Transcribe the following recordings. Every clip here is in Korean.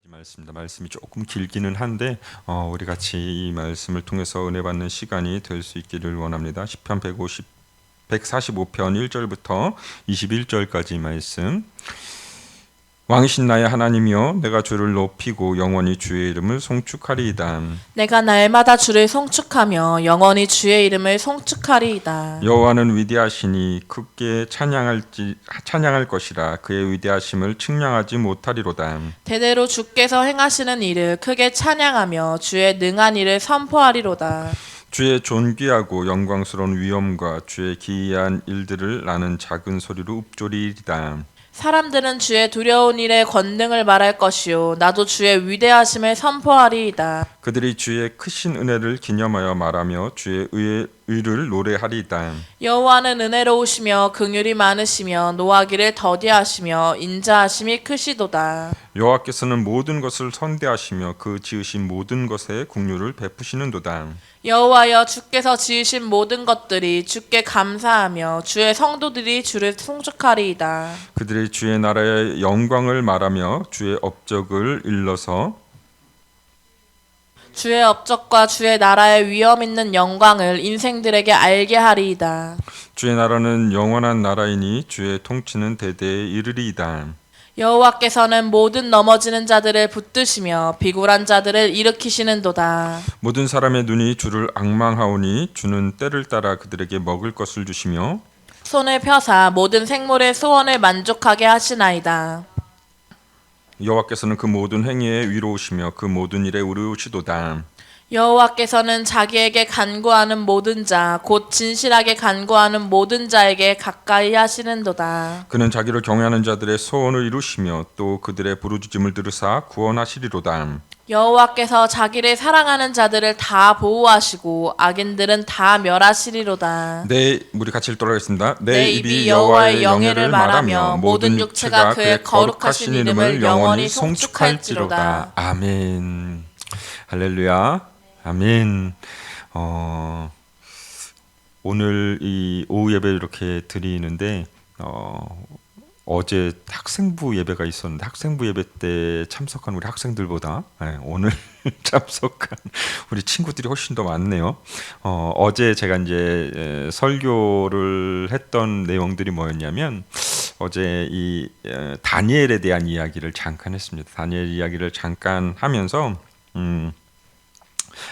말씀이 조금 길기는 한데 우리 같이 이 말씀을 통해서 은혜 받는 시간이 될 수 있기를 원합니다. 시편 145편 1절부터 21절까지 말씀. 왕이신 나의 하나님이여, 내가 주를 높이고 영원히 주의 이름을 송축하리이다. 내가 날마다 주를 송축하며 영원히 주의 이름을 송축하리이다. 여호와는 위대하시니 크게 찬양할 것이라. 그의 위대하심을 측량하지 못하리로다. 대대로 주께서 행하시는 일을 크게 찬양하며 주의 능한 일을 선포하리로다. 주의 존귀하고 영광스러운 위엄과 주의 기이한 일들을 나는 작은 소리로 읊조리이다. 사람들은 주의 두려운 일의 권능을 말할 것이요 나도 주의 위대하심을 선포하리이다. 그들이 주의 크신 은혜를 기념하여 말하며 주의 의를 노래하리이다. 여호와는 은혜로우시며 긍휼이 많으시며 노하기를 더디하시며 인자하심이 크시도다. 여호와께서는 모든 것을 선대하시며 그 지으신 모든 것에 긍휼을 베푸시는도다. 여호와여, 주께서 지으신 모든 것들이 주께 감사하며 주의 성도들이 주를 송축하리이다. 그들이 주의 나라의 영광을 말하며 주의 업적을 일러서 주의 업적과 주의 나라의 위엄 있는 영광을 인생들에게 알게 하리이다. 주의 나라는 영원한 나라이니 주의 통치는 대대에 이르리이다. 여호와께서는 모든 넘어지는 자들을 붙드시며 비굴한 자들을 일으키시는도다. 모든 사람의 눈이 주를 앙망하오니 주는 때를 따라 그들에게 먹을 것을 주시며 손을 펴사 모든 생물의 소원을 만족하게 하시나이다. 여호와께서는 그 모든 행위에 위로우시며 그 모든 일에 의로우시도다. 여호와께서는 자기에게 간구하는 모든 자, 곧 진실하게 간구하는 모든 자에게 가까이 하시는도다. 그는 자기를 경외하는 자들의 소원을 이루시며 또 그들의 부르짖음을 들으사 구원하시리로다. 여호와께서 자기를 사랑하는 자들을 다 보호하시고 악인들은 다 멸하시리로다. 네, 우리 같이 읽도록 하겠습니다. 내 입이 여호와의 영예를 말하며 모든 육체가 그의 거룩하신 이름을 영원히 송축할지로다. 아멘. 할렐루야. 아멘. 오늘 이 오후 예배 이렇게 드리는데 어제 학생부 예배가 있었는데 학생부 예배 때 참석한 우리 학생들보다 오늘 참석한 우리 친구들이 훨씬 더 많네요. 어제 제가 이제 설교를 했던 내용들이 뭐였냐면 어제 이 다니엘에 대한 이야기를 잠깐 했습니다. 다니엘 이야기를 잠깐 하면서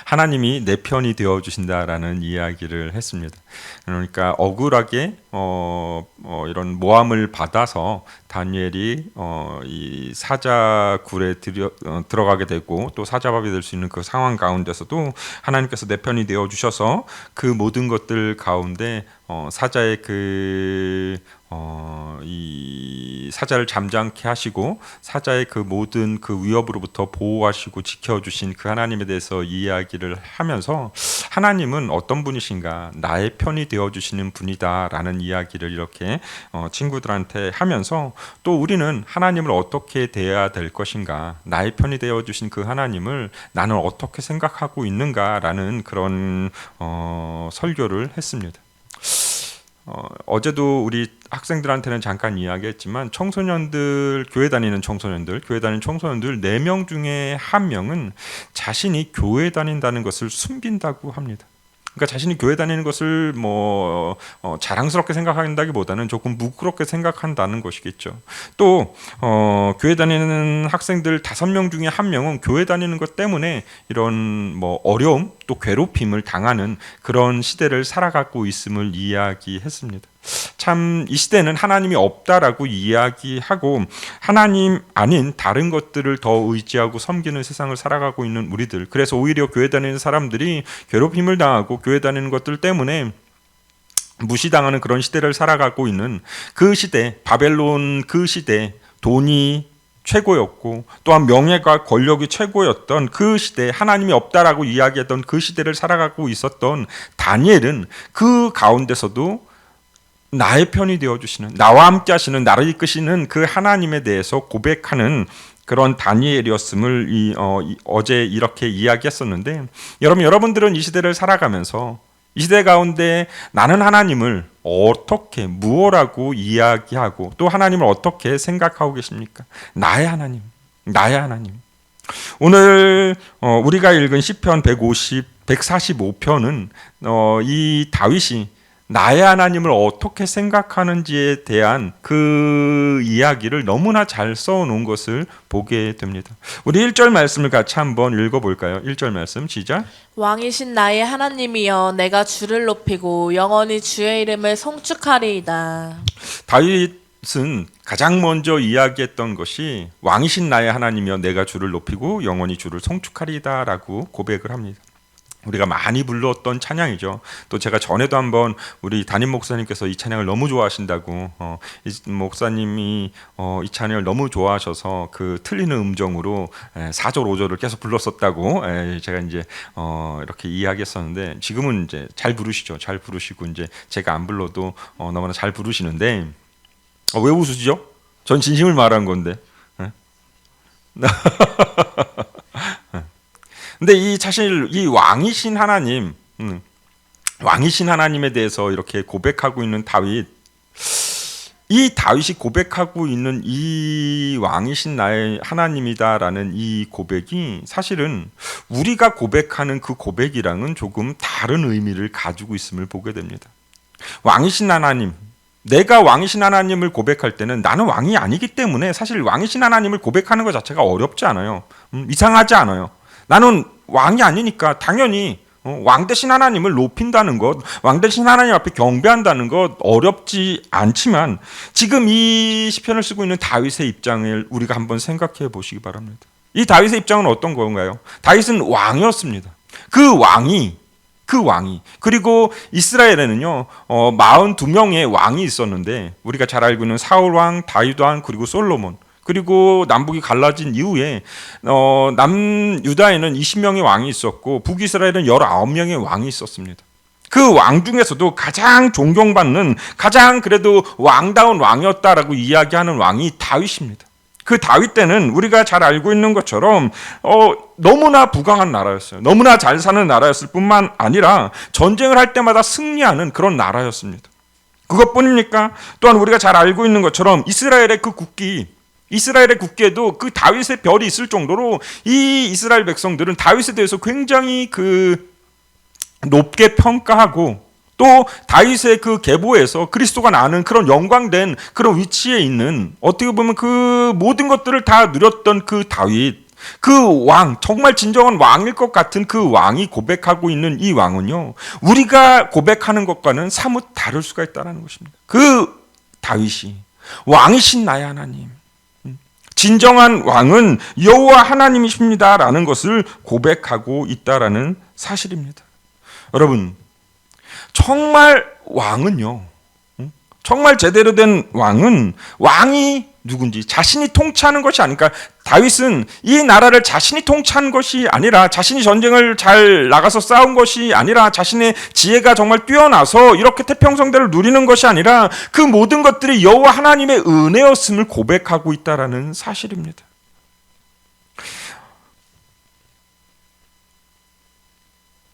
하나님이 내 편이 되어 주신다라는 이야기를 했습니다. 그러니까 억울하게 이런 모함을 받아서 다니엘이 이 사자굴에 들어가게 되고 또 사자밥이 될 수 있는 그 상황 가운데서도 하나님께서 내 편이 되어 주셔서 그 모든 것들 가운데 사자의 이 사자를 잠잠케 하시고 사자의 그 모든 그 위협으로부터 보호하시고 지켜주신 그 하나님에 대해서 이야기를 하면서 하나님은 어떤 분이신가, 나의 편이 되어주시는 분이다라는 이야기를 이렇게 친구들한테 하면서 또 우리는 하나님을 어떻게 대해야 될 것인가, 나의 편이 되어주신 그 하나님을 나는 어떻게 생각하고 있는가라는 그런 설교를 했습니다. 어제도 우리 학생들한테는 잠깐 이야기했지만 교회 다니는 청소년들 4명 중에 1명은 자신이 교회 다닌다는 것을 숨긴다고 합니다. 그러니까 자신이 교회 다니는 것을 자랑스럽게 생각한다기보다는 조금 부끄럽게 생각한다는 것이겠죠. 또 교회 다니는 학생들 5명 중에 1명은 교회 다니는 것 때문에 이런 어려움 또 괴롭힘을 당하는 그런 시대를 살아가고 있음을 이야기했습니다. 참 이 시대는 하나님이 없다라고 이야기하고 하나님 아닌 다른 것들을 더 의지하고 섬기는 세상을 살아가고 있는 우리들, 그래서 오히려 교회 다니는 사람들이 괴롭힘을 당하고 교회 다니는 것들 때문에 무시당하는 그런 시대를 살아가고 있는 그 시대, 바벨론 그 시대, 돈이 최고였고 또한 명예가 권력이 최고였던 그 시대, 하나님이 없다라고 이야기했던 그 시대를 살아가고 있었던 다니엘은 그 가운데서도 나의 편이 되어주시는, 나와 함께 하시는, 나를 이끄시는 그 하나님에 대해서 고백하는 그런 다니엘이었음을 어제 이렇게 이야기했었는데, 여러분들은 이 시대를 살아가면서 이 시대 가운데 나는 하나님을 어떻게 무엇라고 이야기하고 또 하나님을 어떻게 생각하고 계십니까? 나의 하나님. 오늘 우리가 읽은 시편 145편은 이 다윗이 나의 하나님을 어떻게 생각하는지에 대한 그 이야기를 너무나 잘 써놓은 것을 보게 됩니다. 우리 1절 말씀을 같이 한번 읽어볼까요? 1절 말씀 시작. 왕이신 나의 하나님이여 내가 주를 높이고 영원히 주의 이름을 송축하리이다. 다윗은 가장 먼저 이야기했던 것이 왕이신 나의 하나님이여 내가 주를 높이고 영원히 주를 송축하리이다라고 고백을 합니다. 우리가 많이 불렀던 찬양이죠. 또 제가 전에도 한번 우리 담임 목사님께서 이 찬양을 너무 좋아하신다고 이 목사님이 이 찬양을 너무 좋아하셔서 그 틀리는 음정으로 4절 5절을 계속 불렀었다고 제가 이제 이렇게 이야기했었는데 지금은 이제 잘 부르시죠. 잘 부르시고 이제 제가 안 불러도 너무나 잘 부르시는데 왜 웃으시죠? 전 진심을 말한 건데. 근데 이 사실 이 왕이신 하나님, 왕이신 하나님에 대해서 이렇게 고백하고 있는 다윗, 이 다윗이 고백하고 있는 이 왕이신 나의 하나님이다라는 이 고백이 사실은 우리가 고백하는 그 고백이랑은 조금 다른 의미를 가지고 있음을 보게 됩니다. 왕이신 하나님, 내가 왕이신 하나님을 고백할 때는 나는 왕이 아니기 때문에 사실 왕이신 하나님을 고백하는 것 자체가 어렵지 않아요. 이상하지 않아요. 나는 왕이 아니니까 당연히 왕 대신 하나님을 높인다는 것, 왕 대신 하나님 앞에 경배한다는 것 어렵지 않지만 지금 이 시편을 쓰고 있는 다윗의 입장을 우리가 한번 생각해 보시기 바랍니다. 이 다윗의 입장은 어떤 건가요? 다윗은 왕이었습니다. 그 왕이 그리고 이스라엘에는요 42명의 왕이 있었는데 우리가 잘 알고 있는 사울 왕, 다윗 왕, 그리고 솔로몬, 그리고 남북이 갈라진 이후에 남유다에는 20명의 왕이 있었고 북이스라엘은 19명의 왕이 있었습니다. 그 왕 중에서도 가장 존경받는, 가장 그래도 왕다운 왕이었다라고 이야기하는 왕이 다윗입니다. 그 다윗 때는 우리가 잘 알고 있는 것처럼 너무나 부강한 나라였어요. 너무나 잘 사는 나라였을 뿐만 아니라 전쟁을 할 때마다 승리하는 그런 나라였습니다. 그것뿐입니까? 또한 우리가 잘 알고 있는 것처럼 이스라엘의 국기에도 그 다윗의 별이 있을 정도로 이 이스라엘 백성들은 다윗에 대해서 굉장히 그 높게 평가하고 또 다윗의 그 계보에서 그리스도가 나는 그런 영광된 그런 위치에 있는, 어떻게 보면 그 모든 것들을 다 누렸던 그 다윗, 그 왕, 정말 진정한 왕일 것 같은 그 왕이 고백하고 있는 이 왕은요, 우리가 고백하는 것과는 사뭇 다를 수가 있다는 것입니다. 그 다윗이 왕이신 나의 하나님, 진정한 왕은 여호와 하나님이십니다라는 것을 고백하고 있다라는 사실입니다. 여러분, 정말 왕은요, 정말 제대로 된 왕은 왕이 누군지 자신이 통치하는 것이 아니까, 다윗은 이 나라를 자신이 통치한 것이 아니라, 자신이 전쟁을 잘 나가서 싸운 것이 아니라, 자신의 지혜가 정말 뛰어나서 이렇게 태평성대를 누리는 것이 아니라 그 모든 것들이 여호와 하나님의 은혜였음을 고백하고 있다라는 사실입니다.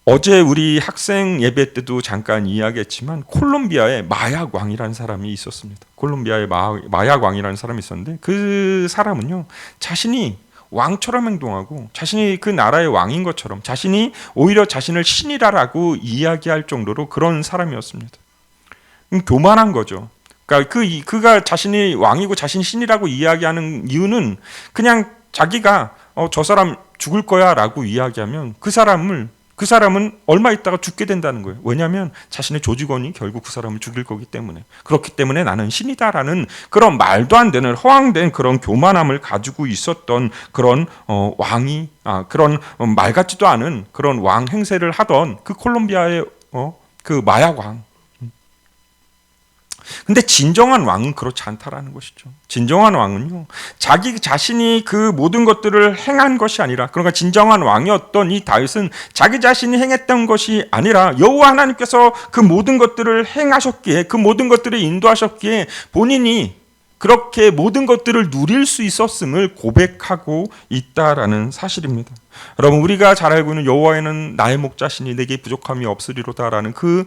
어제 우리 학생 예배 때도 잠깐 이야기했지만 콜롬비아에 마약 왕이라는 사람이 있었습니다. 콜롬비아에 마약 왕이라는 사람이 있었는데 그 사람은요, 자신이 왕처럼 행동하고 자신이 그 나라의 왕인 것처럼 자신이 오히려 자신을 신이라고 이야기할 정도로 그런 사람이었습니다. 교만한 거죠. 그러니까 그가 자신이 왕이고 자신이 신이라고 이야기하는 이유는 그냥 자기가 저 사람 죽을 거야라고 이야기하면 그 사람은 얼마 있다가 죽게 된다는 거예요. 왜냐하면 자신의 조직원이 결국 그 사람을 죽일 거기 때문에. 그렇기 때문에 나는 신이다라는 그런 말도 안 되는 허황된 그런 교만함을 가지고 있었던 그런 왕이, 그런 말 같지도 않은 그런 왕 행세를 하던 그 콜롬비아의 그 마약 왕. 근데 진정한 왕은 그렇지 않다라는 것이죠. 진정한 왕은요, 자기 자신이 그 모든 것들을 행한 것이 아니라, 그러니까 진정한 왕이었던 이 다윗은 자기 자신이 행했던 것이 아니라 여호와 하나님께서 그 모든 것들을 행하셨기에, 그 모든 것들을 인도하셨기에 본인이 그렇게 모든 것들을 누릴 수 있었음을 고백하고 있다라는 사실입니다. 여러분, 우리가 잘 알고 있는 여호와에는 나의 목자시니 내게 부족함이 없으리로다라는 그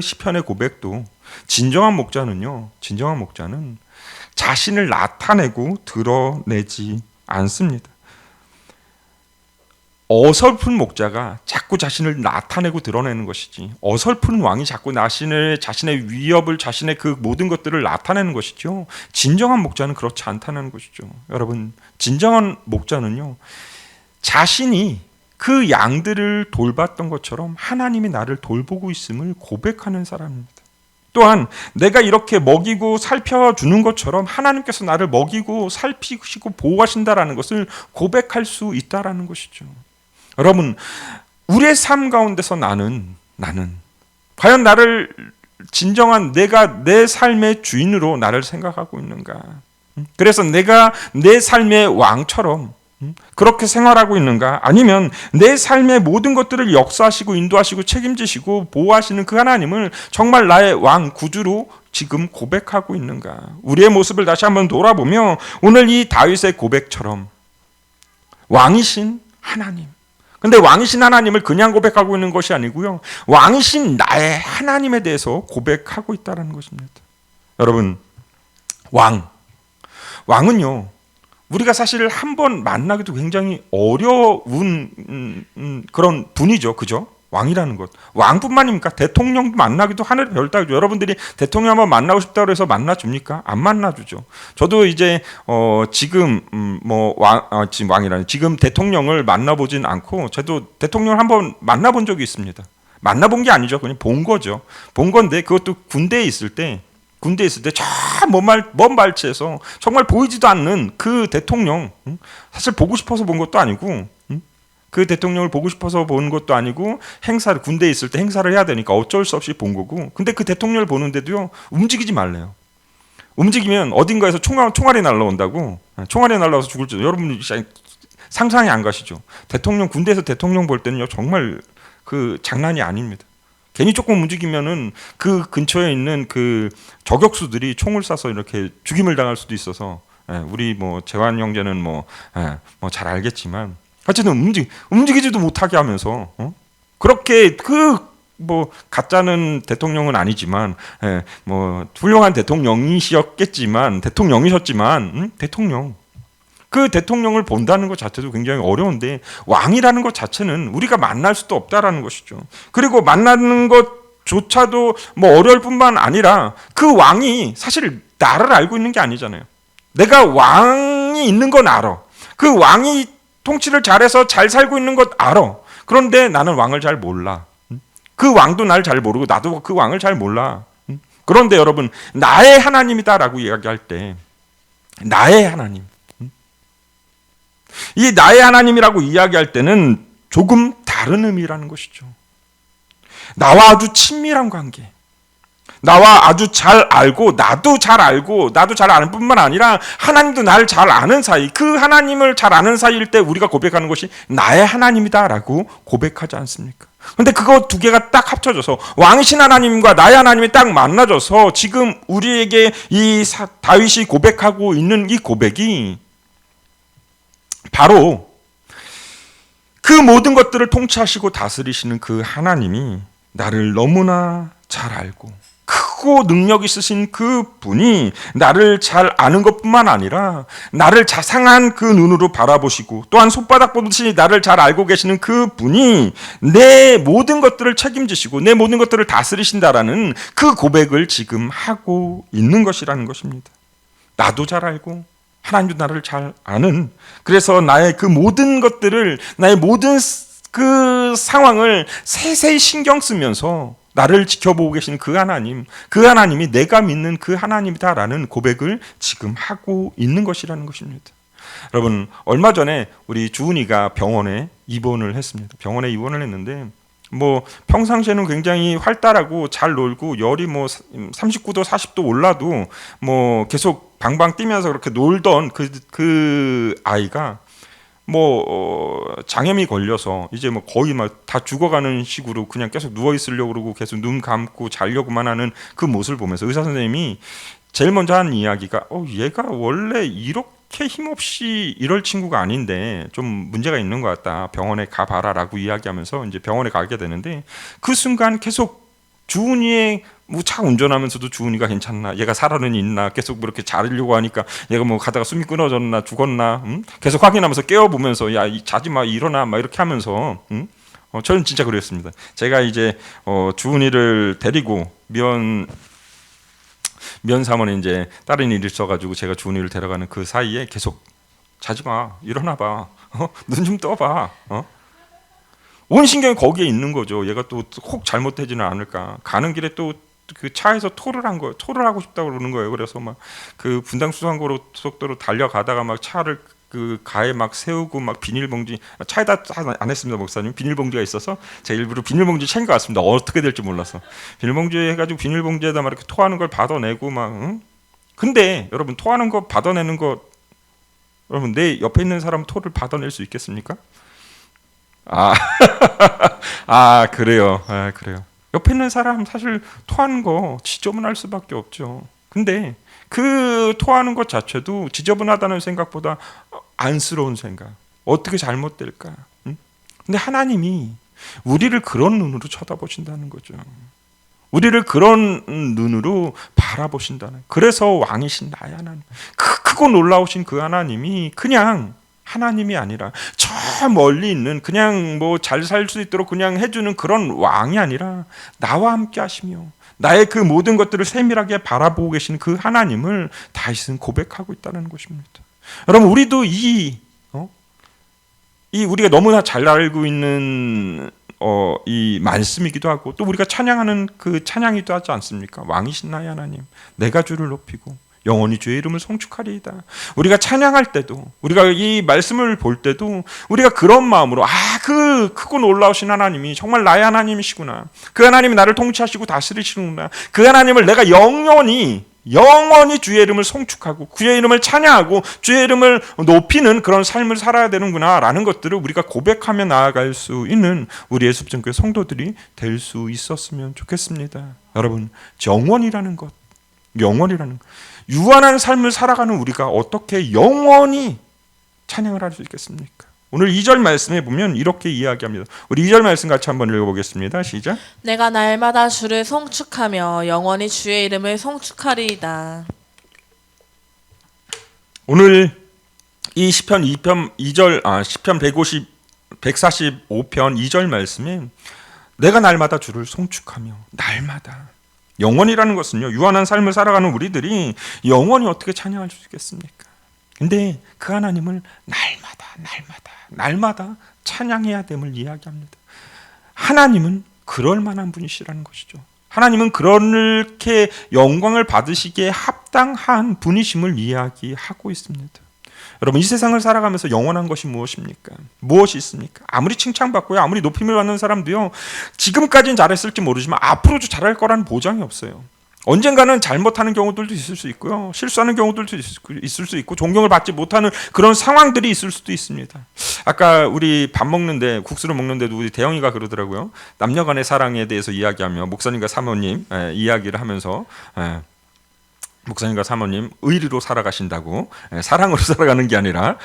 시편의 고백도, 진정한 목자는 자신을 나타내고 드러내지 않습니다. 어설픈 목자가 자꾸 자신을 나타내고 드러내는 것이지, 어설픈 왕이 자꾸 자신의 위협을, 자신의 그 모든 것들을 나타내는 것이죠. 진정한 목자는 그렇지 않다는 것이죠. 여러분, 진정한 목자는요, 자신이 그 양들을 돌봤던 것처럼 하나님이 나를 돌보고 있음을 고백하는 사람입니다. 또한 내가 이렇게 먹이고 살펴주는 것처럼 하나님께서 나를 먹이고 살피시고 보호하신다라는 것을 고백할 수 있다라는 것이죠. 여러분, 우리의 삶 가운데서 나는 과연 나를 진정한 내가 내 삶의 주인으로 나를 생각하고 있는가? 그래서 내가 내 삶의 왕처럼 그렇게 생활하고 있는가? 아니면 내 삶의 모든 것들을 역사하시고 인도하시고 책임지시고 보호하시는 그 하나님을 정말 나의 왕, 구주로 지금 고백하고 있는가? 우리의 모습을 다시 한번 돌아보며 오늘 이 다윗의 고백처럼 왕이신 하나님, 근데 왕이신 하나님을 그냥 고백하고 있는 것이 아니고요, 왕이신 나의 하나님에 대해서 고백하고 있다는 것입니다. 여러분, 왕은요, 우리가 사실 한번 만나기도 굉장히 어려운 그런 분이죠. 그죠? 왕이라는 것. 왕뿐만입니까? 대통령도 만나기도 하늘의 별 따기죠. 여러분들이 대통령 한번 만나고 싶다고 해서 만나줍니까? 안 만나주죠. 저도 이제 지금 지금 왕이라는, 지금 대통령을 만나보진 않고, 저도 대통령을 한번 만나본 적이 있습니다. 만나본 게 아니죠. 그냥 본 거죠. 본 건데, 그것도 군대에 있을 때 저 먼 발치에서 정말 보이지도 않는 그 대통령, 사실 보고 싶어서 본 것도 아니고, 그 대통령을 보고 싶어서 본 것도 아니고, 군대에 있을 때 행사를 해야 되니까 어쩔 수 없이 본 거고, 근데 그 대통령을 보는데도요, 움직이지 말래요. 움직이면 어딘가에서 총알이 날라온다고. 총알이 날라와서 죽을 줄, 여러분 상상이 안 가시죠? 군대에서 대통령 볼 때는요, 정말 그 장난이 아닙니다. 괜히 조금 움직이면은 그 근처에 있는 그 저격수들이 총을 쏴서 이렇게 죽임을 당할 수도 있어서, 우리 재환 형제는 잘 알겠지만, 어쨌든 움직이지도 못하게 하면서, 그렇게 가짜는 대통령은 아니지만, 훌륭한 대통령이셨지만 그 대통령을 본다는 것 자체도 굉장히 어려운데, 왕이라는 것 자체는 우리가 만날 수도 없다라는 것이죠. 그리고 만나는 것조차도 어려울 뿐만 아니라, 그 왕이 사실 나를 알고 있는 게 아니잖아요. 내가 왕이 있는 건 알아. 그 왕이 통치를 잘해서 잘 살고 있는 것 알아. 그런데 나는 왕을 잘 몰라. 그 왕도 날 잘 모르고 나도 그 왕을 잘 몰라. 그런데 여러분, 나의 하나님이다라고 이야기할 때, 나의 하나님, 이 나의 하나님이라고 이야기할 때는 조금 다른 의미라는 것이죠. 나와 아주 친밀한 관계, 나와 아주 잘 알고 나도 잘 아는 뿐만 아니라 하나님도 나를 잘 아는 사이, 그 하나님을 잘 아는 사이일 때 우리가 고백하는 것이 나의 하나님이다라고 고백하지 않습니까? 근데 그거 두 개가 딱 합쳐져서, 왕이신 하나님과 나의 하나님이 딱 만나져서 지금 우리에게 이 다윗이 고백하고 있는 이 고백이 바로 그 모든 것들을 통치하시고 다스리시는 그 하나님이 나를 너무나 잘 알고 크고 능력 있으신 그 분이 나를 잘 아는 것뿐만 아니라 나를 자상한 그 눈으로 바라보시고, 또한 손바닥 보듯이 나를 잘 알고 계시는 그 분이 내 모든 것들을 책임지시고 내 모든 것들을 다스리신다라는 그 고백을 지금 하고 있는 것이라는 것입니다. 나도 잘 알고 하나님도 나를 잘 아는, 그래서 나의 그 모든 것들을, 나의 모든 그 상황을 세세히 신경 쓰면서 나를 지켜보고 계시는 그 하나님이 내가 믿는 그 하나님이다라는 고백을 지금 하고 있는 것이라는 것입니다. 여러분, 얼마 전에 우리 주은이가 병원에 입원을 했습니다. 병원에 입원을 했는데, 평상시에는 굉장히 활달하고 잘 놀고, 열이 39도 40도 올라도 계속 방방 뛰면서 그렇게 놀던 그 아이가 장염이 걸려서 이제 거의 다 죽어가는 식으로 그냥 계속 누워 있으려고 그러고 계속 눈 감고 자려고만 하는 그 모습을 보면서 의사 선생님이 제일 먼저 하는 이야기가, 얘가 원래 이렇게 힘없이 이럴 친구가 아닌데 좀 문제가 있는 것 같다, 병원에 가봐라라고 이야기하면서 이제 병원에 가게 되는데, 그 순간 계속 주은이의 뭐 차 운전하면서도 주은이가 괜찮나, 얘가 살아는 있나, 계속 그렇게 자려고 하니까 얘가 뭐 가다가 숨이 끊어졌나 죽었나, 계속 확인하면서 깨워보면서 야 자지 마, 일어나, 막 이렇게 하면서 저는 진짜 그랬습니다. 제가 이제 주은이를 데리고 면사원에 이제 다른 일이 있어가지고 제가 주은이를 데려가는 그 사이에 계속 자지 마, 일어나봐, 눈 좀 떠봐, 온 신경이 거기에 있는 거죠. 얘가 또 혹 잘못되지는 않을까. 가는 길에 또 그 차에서 토를 한 거예요. 토를 하고 싶다고 그러는 거예요. 그래서 막 그 분당 수산고속도로 달려가다가 막 차를 그 가에 막 세우고 막 비닐봉지, 차에다 안 했습니다, 목사님. 비닐봉지가 있어서 제가 일부러 비닐봉지 챙겨왔습니다. 어떻게 될지 몰라서 비닐봉지 해가지고 비닐봉지에다 막 이렇게 토하는 걸 받아내고 막. 근데 여러분, 토하는 거 받아내는 거, 여러분 내 옆에 있는 사람 토를 받아낼 수 있겠습니까? 그래요. 그래요. 옆에 있는 사람 사실 토하는 거 지저분할 수밖에 없죠. 근데 그 토하는 것 자체도 지저분하다는 생각보다 안쓰러운 생각. 어떻게 잘못될까? 근데 하나님이 우리를 그런 눈으로 쳐다보신다는 거죠. 우리를 그런 눈으로 바라보신다는. 그래서 왕이신 나의 하나님, 크고 놀라우신 그 하나님이 그냥 하나님이 아니라 저 멀리 있는 그냥 뭐 잘 살 수 있도록 그냥 해주는 그런 왕이 아니라 나와 함께 하시며 나의 그 모든 것들을 세밀하게 바라보고 계신 그 하나님을 다윗은 고백하고 있다는 것입니다. 여러분, 우리도 이 우리가 너무나 잘 알고 있는 이 말씀이기도 하고 또 우리가 찬양하는 그 찬양이기도 하지 않습니까? 왕이신 나의 하나님, 내가 주를 높이고 영원히 주의 이름을 송축하리이다. 우리가 찬양할 때도, 우리가 이 말씀을 볼 때도 우리가 그런 마음으로 그 크고 놀라우신 하나님이 정말 나의 하나님이시구나, 그 하나님이 나를 통치하시고 다스리시는구나, 그 하나님을 내가 영원히 주의 이름을 송축하고 주의 이름을 찬양하고 주의 이름을 높이는 그런 삶을 살아야 되는구나 라는 것들을 우리가 고백하며 나아갈 수 있는 우리의 숲전교회 성도들이 될 수 있었으면 좋겠습니다. 여러분, 영원이라는 것, 유한한 삶을 살아가는 우리가 어떻게 영원히 찬양을 할 수 있겠습니까? 오늘 2절 말씀에 보면 이렇게 이야기합니다. 우리 2절 말씀 같이 한번 읽어보겠습니다. 시작. 내가 날마다 주를 송축하며 영원히 주의 이름을 송축하리이다. 오늘 이 시편 145편 2절 말씀에 내가 날마다 주를 송축하며, 날마다, 영원이라는 것은요, 유한한 삶을 살아가는 우리들이 영원히 어떻게 찬양할 수 있겠습니까? 근데 그 하나님을 날마다 찬양해야 됨을 이야기합니다. 하나님은 그럴 만한 분이시라는 것이죠. 하나님은 그렇게 영광을 받으시기에 합당한 분이심을 이야기하고 있습니다. 여러분, 이 세상을 살아가면서 영원한 것이 무엇입니까? 무엇이 있습니까? 아무리 칭찬받고요, 아무리 높임을 받는 사람도요, 지금까지는 잘했을지 모르지만 앞으로도 잘할 거라는 보장이 없어요. 언젠가는 잘못하는 경우들도 있을 수 있고요, 실수하는 경우들도 있을 수 있고, 존경을 받지 못하는 그런 상황들이 있을 수도 있습니다. 아까 우리 밥 먹는데, 국수를 먹는데도 우리 대영이가 그러더라고요. 남녀간의 사랑에 대해서 이야기하며 목사님과 사모님 이야기를 하면서 목사님과 사모님 의리로 살아가신다고, 사랑으로 살아가는 게 아니라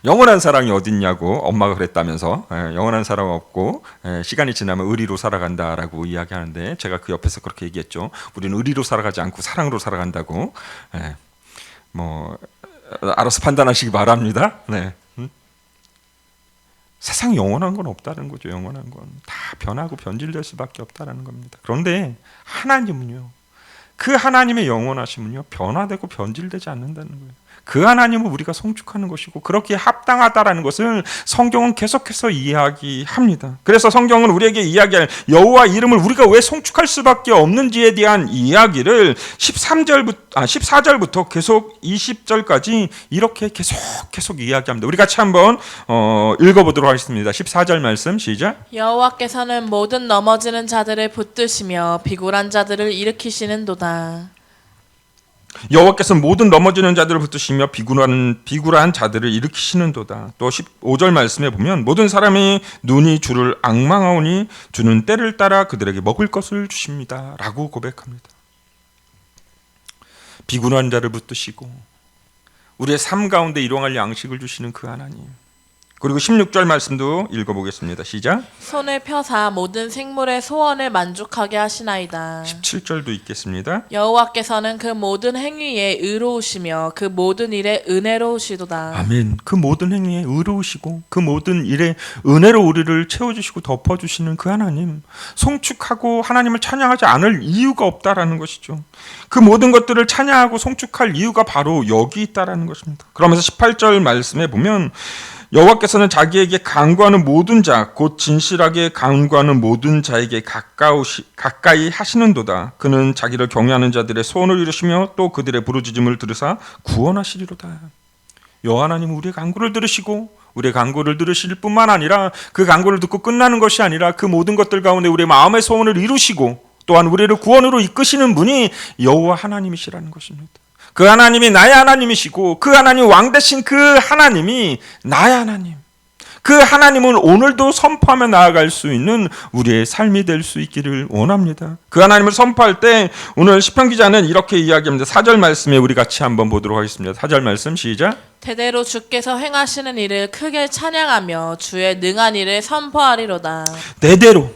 영원한 사랑이 어딨냐고 엄마가 그랬다면서, 영원한 사랑 없고 시간이 지나면 의리로 살아간다라고 이야기하는데, 제가 그 옆에서 그렇게 얘기했죠. 우리는 의리로 살아가지 않고 사랑으로 살아간다고. 뭐 알아서 판단하시기 바랍니다. 네. 세상 영원한 건 없다는 거죠. 영원한 건 다 변하고 변질될 수밖에 없다는 겁니다. 그런데 하나님은요, 그 하나님의 영원하심은요, 변화되고 변질되지 않는다는 거예요. 그 하나님을 우리가 송축하는 것이고 그렇게 합당하다라는 것을 성경은 계속해서 이야기합니다. 그래서 성경은 우리에게 이야기할 여호와 이름을 우리가 왜 송축할 수밖에 없는지에 대한 이야기를 14절부터 계속 20절까지 이렇게 계속 이야기합니다. 우리 같이 한번 읽어보도록 하겠습니다. 14절 말씀 시작. 여호와께서는 모든 넘어지는 자들을 붙드시며 비굴한 자들을 일으키시는도다. 여호와께서는 모든 넘어지는 자들을 붙드시며 비굴한 자들을 일으키시는도다. 또 15절 말씀에 보면 모든 사람의 눈이 주를 앙망하오니 주는 때를 따라 그들에게 먹을 것을 주십니다 라고 고백합니다. 비굴한 자를 붙드시고 우리의 삶 가운데 일용할 양식을 주시는 그 하나님, 그리고 16절 말씀도 읽어보겠습니다. 시작. 손을 펴사 모든 생물의 소원을 만족하게 하시나이다. 17절도 읽겠습니다. 여호와께서는 그 모든 행위에 의로우시며 그 모든 일에 은혜로우시도다. 아멘. 그 모든 행위에 의로우시고 그 모든 일에 은혜로 우리를 채워주시고 덮어주시는 그 하나님, 송축하고 하나님을 찬양하지 않을 이유가 없다라는 것이죠. 그 모든 것들을 찬양하고 송축할 이유가 바로 여기 있다라는 것입니다. 그러면서 18절 말씀에 보면 여호와께서는 자기에게 간구하는 모든 자, 곧 진실하게 간구하는 모든 자에게 가까이 하시는도다. 그는 자기를 경외하는 자들의 소원을 이루시며 또 그들의 부르짖음을 들으사 구원하시리로다. 여호와 하나님은 우리의 간구를 들으시고 우리의 간구를 들으실 뿐만 아니라 그 간구를 듣고 끝나는 것이 아니라 그 모든 것들 가운데 우리의 마음의 소원을 이루시고 또한 우리를 구원으로 이끄시는 분이 여호와 하나님이시라는 것입니다. 그 하나님이 나의 하나님이시고 그 하나님 왕 되신 그 하나님이 나의 하나님. 그 하나님은 오늘도 선포하며 나아갈 수 있는 우리의 삶이 될 수 있기를 원합니다. 그 하나님을 선포할 때 오늘 시편 기자는 이렇게 이야기합니다. 4절 말씀에 우리 같이 한번 보도록 하겠습니다. 4절 말씀 시작. 대대로 주께서 행하시는 일을 크게 찬양하며 주의 능한 일을 선포하리로다. 대대로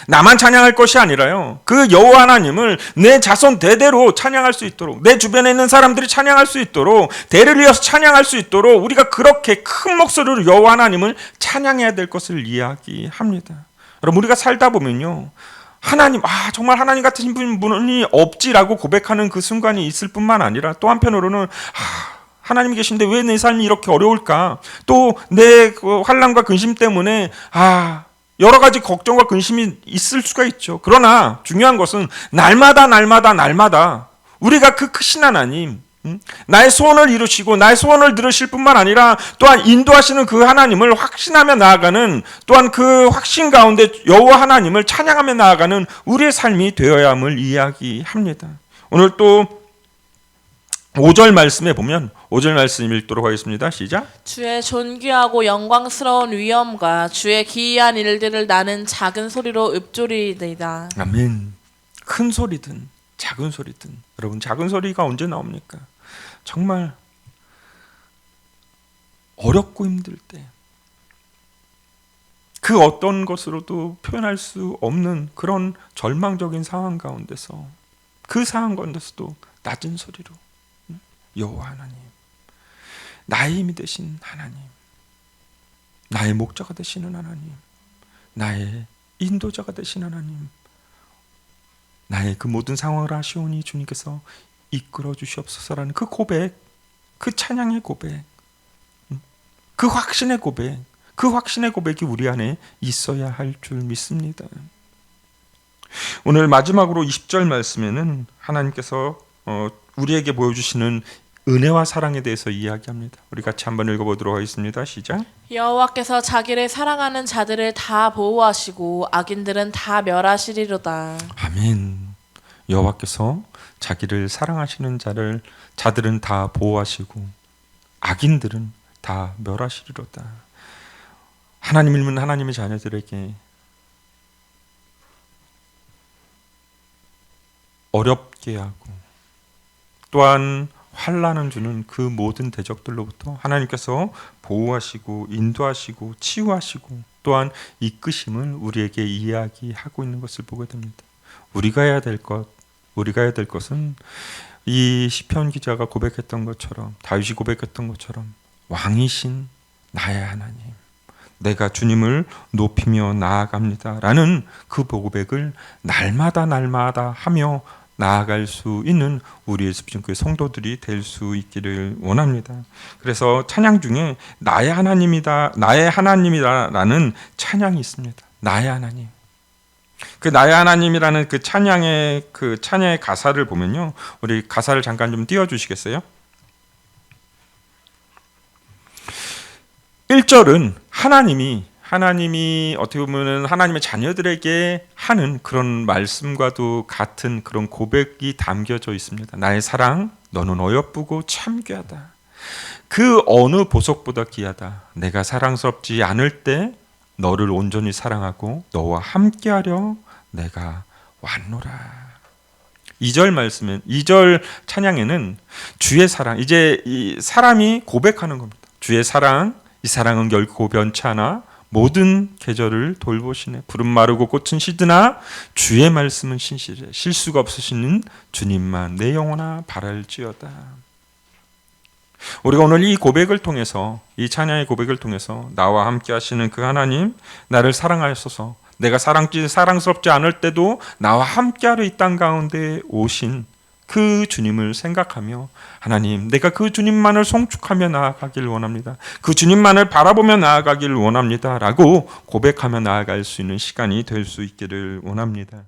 나만 찬양할 것이 아니라요. 그 여호와 하나님을 내 자손 대대로 찬양할 수 있도록, 내 주변에 있는 사람들이 찬양할 수 있도록, 대를 이어서 찬양할 수 있도록 우리가 그렇게 큰 목소리로 여호와 하나님을 찬양해야 될 것을 이야기합니다. 여러분, 우리가 살다 보면요, 하나님, 정말 하나님 같은 분이 없지라고 고백하는 그 순간이 있을 뿐만 아니라 또 한편으로는 하나님이 계신데 왜 내 삶이 이렇게 어려울까? 또 내 환난과 근심 때문에 여러 가지 걱정과 근심이 있을 수가 있죠. 그러나 중요한 것은 날마다 우리가 그 크신 하나님, 나의 소원을 이루시고 나의 소원을 들으실 뿐만 아니라 또한 인도하시는 그 하나님을 확신하며 나아가는, 또한 그 확신 가운데 여호와 하나님을 찬양하며 나아가는 우리의 삶이 되어야 함을 이야기합니다. 오늘 또 5절 말씀에 보면 5절 말씀 읽도록 하겠습니다. 시작. 주의 존귀하고 영광스러운 위엄과 주의 기이한 일들을 나는 작은 소리로 읊조리이다. 아멘. 큰 소리든 작은 소리든, 여러분, 작은 소리가 언제 나옵니까? 정말 어렵고 힘들 때, 그 어떤 것으로도 표현할 수 없는 그런 절망적인 상황 가운데서, 그 상황 가운데서도 낮은 소리로 여호와 하나님, 나의 힘이 되신 하나님, 나의 목자가 되시는 하나님, 나의 인도자가 되신 하나님, 나의 그 모든 상황을 아시오니 주님께서 이끌어 주시옵소서라는 그 고백, 그 찬양의 고백, 그 확신의 고백, 그 확신의 고백이 우리 안에 있어야 할 줄 믿습니다. 오늘 마지막으로 20절 말씀에는 하나님께서 우리에게 보여주시는 은혜와 사랑에 대해서 이야기합니다. 우리 같이 한번 읽어보도록 하겠습니다. 시작. 여호와께서 자기를 사랑하는 자들을 다 보호하시고 악인들은 다 멸하시리로다. 아멘. 여호와께서 자기를 사랑하시는 자들은 다 보호하시고 악인들은 다 멸하시리로다. 하나님은 하나님의 자녀들에게 어렵게 하고 또한 환난을 주는 그 모든 대적들로부터 하나님께서 보호하시고 인도하시고 치유하시고 또한 이끄심을 우리에게 이야기하고 있는 것을 보게 됩니다. 우리가 해야 될 것은 이 시편 기자가 고백했던 것처럼, 다윗이 고백했던 것처럼, 왕이신 나의 하나님, 내가 주님을 높이며 나아갑니다라는 그 고백을 날마다 하며 나아갈 수 있는 우리의 습진교회 성도들이 될 수 있기를 원합니다. 그래서 찬양 중에 나의 하나님이다라는 찬양이 있습니다. 나의 하나님. 그 나의 하나님이라는 그 찬양의 가사를 보면요, 우리 가사를 잠깐 좀 띄워주시겠어요? 1절은 하나님이 어떻게 보면 하나님의 자녀들에게 하는 그런 말씀과도 같은 그런 고백이 담겨져 있습니다. 나의 사랑, 너는 어여쁘고 참 귀하다. 그 어느 보석보다 귀하다. 내가 사랑스럽지 않을 때 너를 온전히 사랑하고 너와 함께하려 내가 왔노라. 2절 찬양에는 주의 사랑, 이제 이 사람이 고백하는 겁니다. 주의 사랑, 이 사랑은 결코 변치 않아 모든 계절을 돌보시네. 푸른 마르고 꽃은 시드나 주의 말씀은 신실해. 실수가 없으시는 주님만 내 영혼아 바랄지어다. 우리가 오늘 이 고백을 통해서, 이 찬양의 고백을 통해서 나와 함께 하시는 그 하나님, 나를 사랑하셔서 내가 사랑스럽지 않을 때도 나와 함께하러 이 땅 가운데 오신 그 주님을 생각하며 하나님, 내가 그 주님만을 송축하며 나아가길 원합니다. 그 주님만을 바라보며 나아가길 원합니다. 라고 고백하며 나아갈 수 있는 시간이 될 수 있기를 원합니다.